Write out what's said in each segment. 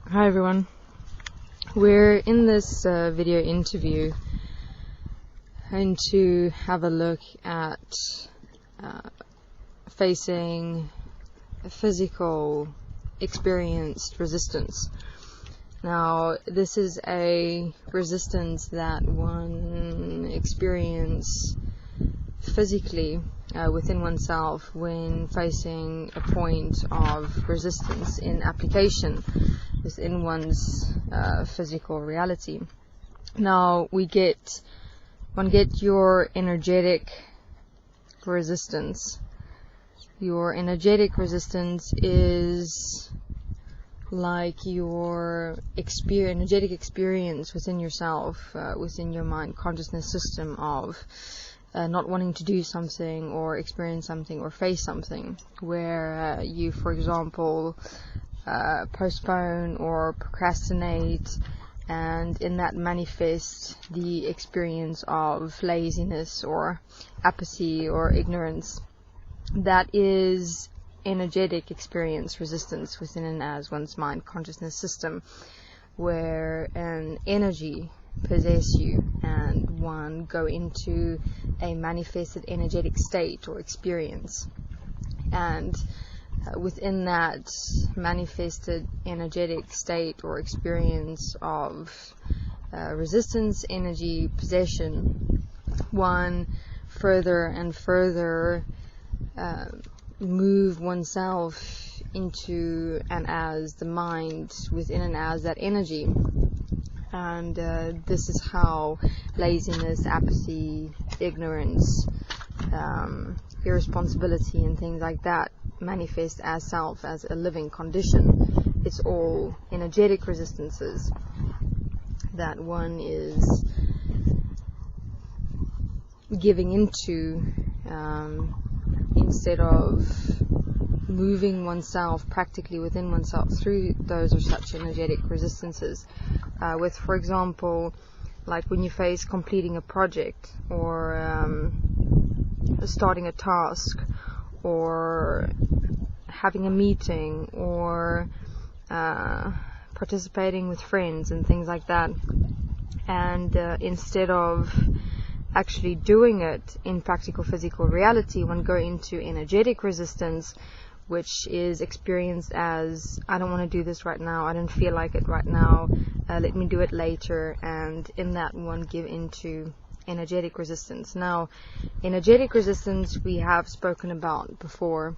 Hi everyone. We're in this video interview going to have a look at facing physical experienced resistance. Now, this is a resistance that one experiences physically within oneself when facing a point of resistance in application within one's physical reality. Now, one get your energetic resistance. Your energetic resistance is like your energetic experience within yourself, within your mind consciousness system of not wanting to do something or experience something or face something, where you, for example, postpone or procrastinate, and in that manifest the experience of laziness or apathy or ignorance. That is energetic experience resistance within and as one's mind consciousness system, where an energy possess you and one go into a manifested energetic state or experience, and within that manifested energetic state or experience of resistance, energy, possession, one further and further move oneself into and as the mind within and as that energy. And this is how laziness, apathy, ignorance, irresponsibility and things like that manifest as self, as a living condition. It's all energetic resistances that one is giving into, instead of moving oneself practically within oneself through those or such energetic resistances. With, for example, like when you face completing a project or starting a task or having a meeting or participating with friends and things like that, and instead of actually doing it in practical physical reality, one go into energetic resistance, which is experienced as, I don't want to do this right now, I don't feel like it right now, let me do it later, and in that one give into energetic resistance. Now, energetic resistance we have spoken about before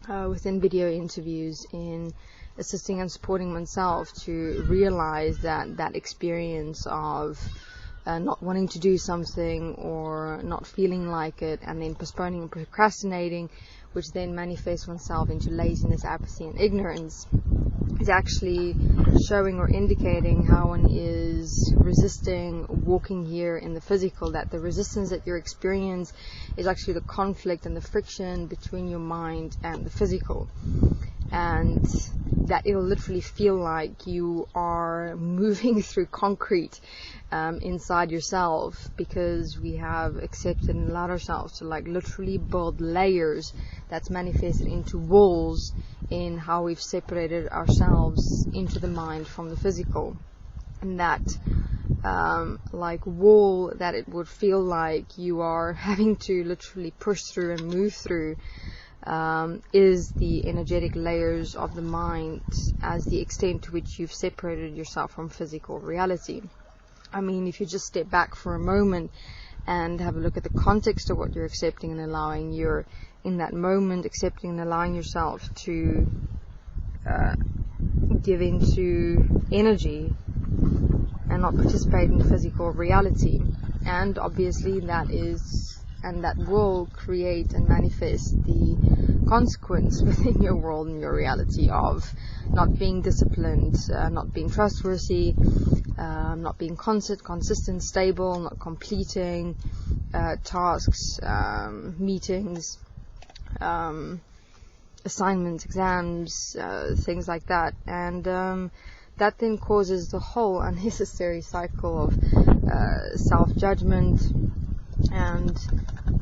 within video interviews in assisting and supporting oneself to realize that experience of not wanting to do something or not feeling like it, and then postponing and procrastinating, which then manifests oneself into laziness, apathy and ignorance, is actually showing or indicating how one is resisting walking here in the physical, that the resistance that you experience is actually the conflict and the friction between your mind and the physical, and that it'll literally feel like you are moving through concrete inside yourself, because we have accepted and allowed ourselves to like literally build layers that's manifested into walls in how we've separated ourselves into the mind from the physical. And that like wall that it would feel like you are having to literally push through and move through is the energetic layers of the mind, as the extent to which you've separated yourself from physical reality. I mean, if you just step back for a moment and have a look at the context of what you're accepting and allowing, you're in that moment accepting and allowing yourself to give into energy and not participate in physical reality. And obviously that will create and manifest the consequence within your world and your reality of not being disciplined, not being trustworthy, not being consistent, stable, not completing tasks, meetings, assignments, exams, things like that. And that then causes the whole unnecessary cycle of self-judgment and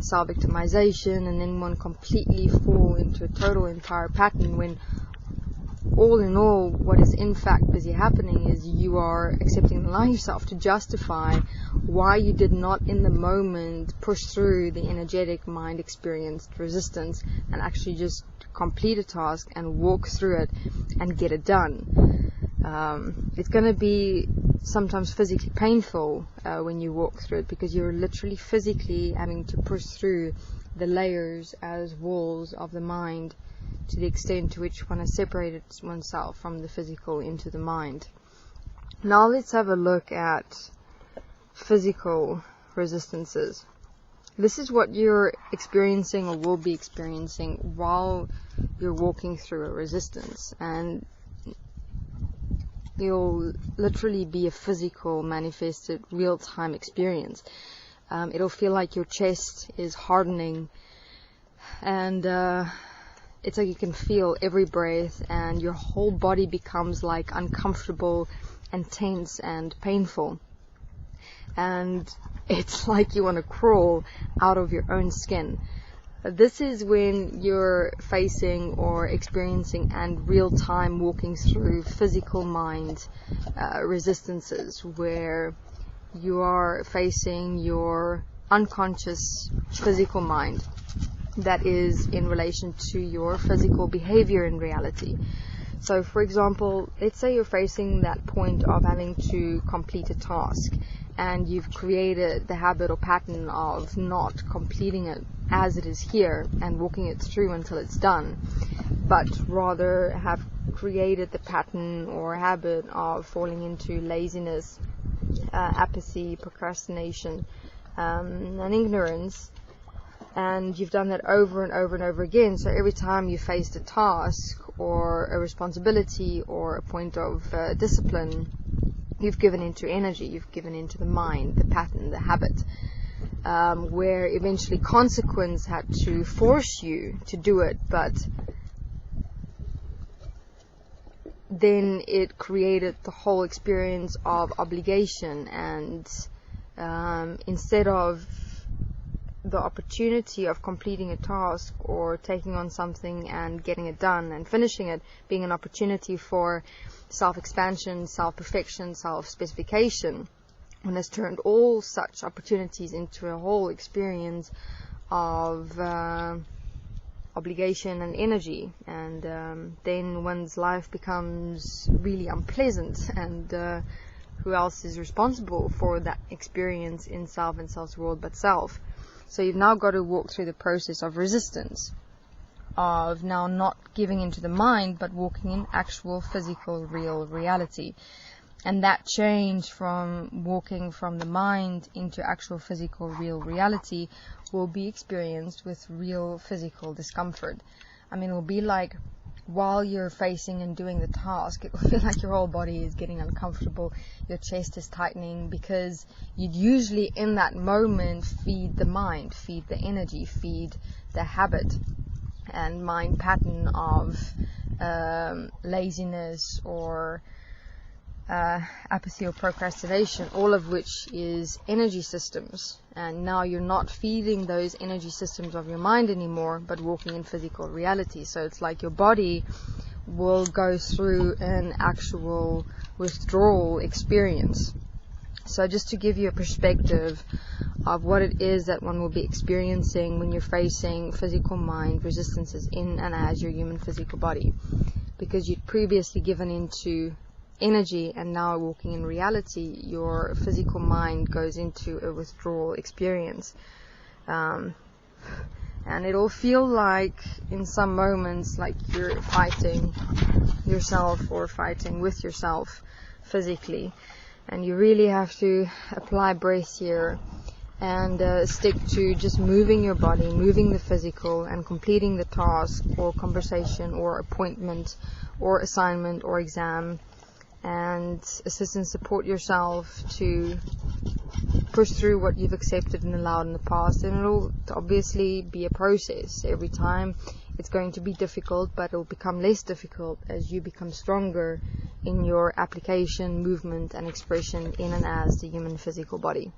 self-victimization, and then one completely fall into a total entire pattern when all in all, what is in fact busy happening is you are accepting and allowing yourself to justify why you did not in the moment push through the energetic mind experienced resistance and actually just complete a task and walk through it and get it done. It's going to be sometimes physically painful when you walk through it, because you're literally physically having to push through the layers as walls of the mind, to the extent to which one has separated oneself from the physical into the mind. Now let's have a look at physical resistances. This is what you're experiencing or will be experiencing while you're walking through a resistance, and it'll literally be a physical, manifested, real-time experience. It'll feel like your chest is hardening, and it's like you can feel every breath, and your whole body becomes like uncomfortable and tense and painful. And it's like you want to crawl out of your own skin. This is when you're facing or experiencing and real-time walking through physical mind resistances, where you are facing your unconscious physical mind that is in relation to your physical behavior in reality. So for example, let's say you're facing that point of having to complete a task, and you've created the habit or pattern of not completing it as it is here and walking it through until it's done, but rather have created the pattern or habit of falling into laziness, apathy, procrastination, and ignorance. And you've done that over and over and over again. So every time you faced a task or a responsibility or a point of discipline, you've given into energy, you've given into the mind, the pattern, the habit, where eventually consequence had to force you to do it, but then it created the whole experience of obligation, and instead of the opportunity of completing a task or taking on something and getting it done and finishing it being an opportunity for self-expansion, self-perfection, self-specification, one has turned all such opportunities into a whole experience of obligation and energy, and then one's life becomes really unpleasant, and who else is responsible for that experience in self and self's world but self? So you've now got to walk through the process of resistance, of now not giving into the mind, but walking in actual physical, real reality. And that change from walking from the mind into actual physical, real reality will be experienced with real physical discomfort. I mean, it will be like while you're facing and doing the task, it will feel like your whole body is getting uncomfortable, your chest is tightening, because you'd usually in that moment feed the mind, feed the energy, feed the habit and mind pattern of laziness or apathy or procrastination, all of which is energy systems. And now you're not feeding those energy systems of your mind anymore, but walking in physical reality. So it's like your body will go through an actual withdrawal experience. So just to give you a perspective of what it is that one will be experiencing when you're facing physical mind resistances in and as your human physical body, because you'd previously given into energy and now walking in reality, your physical mind goes into a withdrawal experience, and it'll feel like in some moments like you're fighting yourself or fighting with yourself physically, and you really have to apply breath here and stick to just moving your body, moving the physical, and completing the task or conversation or appointment or assignment or exam, and assist and support yourself to push through what you've accepted and allowed in the past. And it'll obviously be a process. Every time it's going to be difficult, but it'll become less difficult as you become stronger in your application, movement and expression in and as the human physical body.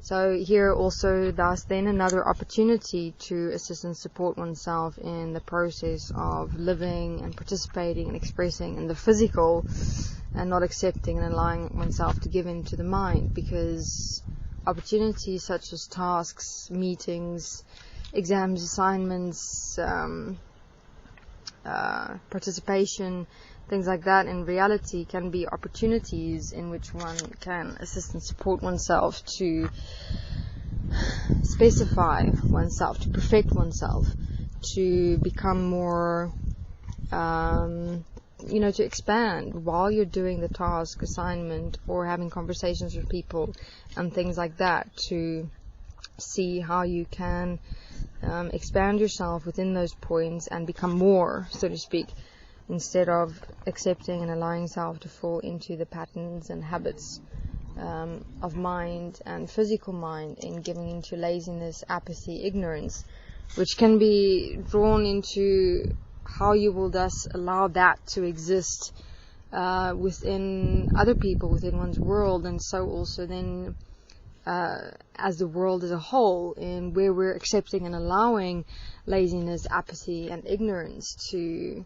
So here also thus then another opportunity to assist and support oneself in the process of living and participating and expressing in the physical, and not accepting and allowing oneself to give in to the mind, because opportunities such as tasks, meetings, exams, assignments, participation, things like that in reality can be opportunities in which one can assist and support oneself to specify oneself, to perfect oneself, to become more, to expand while you're doing the task, assignment, or having conversations with people and things like that, to see how you can expand yourself within those points and become more, so to speak, instead of accepting and allowing yourself to fall into the patterns and habits of mind and physical mind, in giving into laziness, apathy, ignorance, which can be drawn into how you will thus allow that to exist within other people, within one's world, and so also then as the world as a whole, in where we're accepting and allowing laziness, apathy, and ignorance to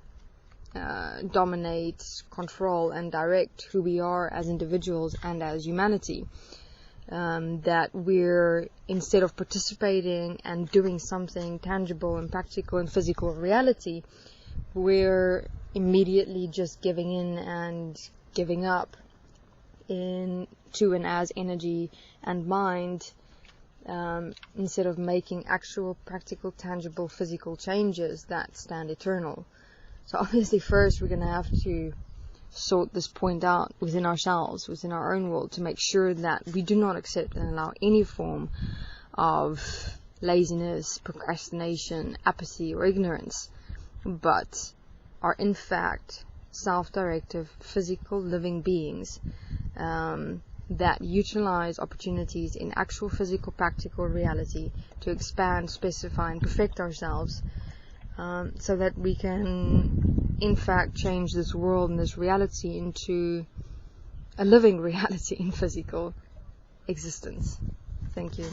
dominate, control, and direct who we are as individuals and as humanity. That we're, instead of participating and doing something tangible and practical and physical reality, we're immediately just giving in and giving up into and as energy and mind, instead of making actual practical, tangible, physical changes that stand eternal. So obviously first we're going to have to sort this point out within ourselves, within our own world, to make sure that we do not accept and allow any form of laziness, procrastination, apathy, or ignorance, but are in fact self-directive, physical, living beings that utilize opportunities in actual physical, practical reality to expand, specify, and perfect ourselves, so that we can in fact change this world and this reality into a living reality in physical existence. Thank you.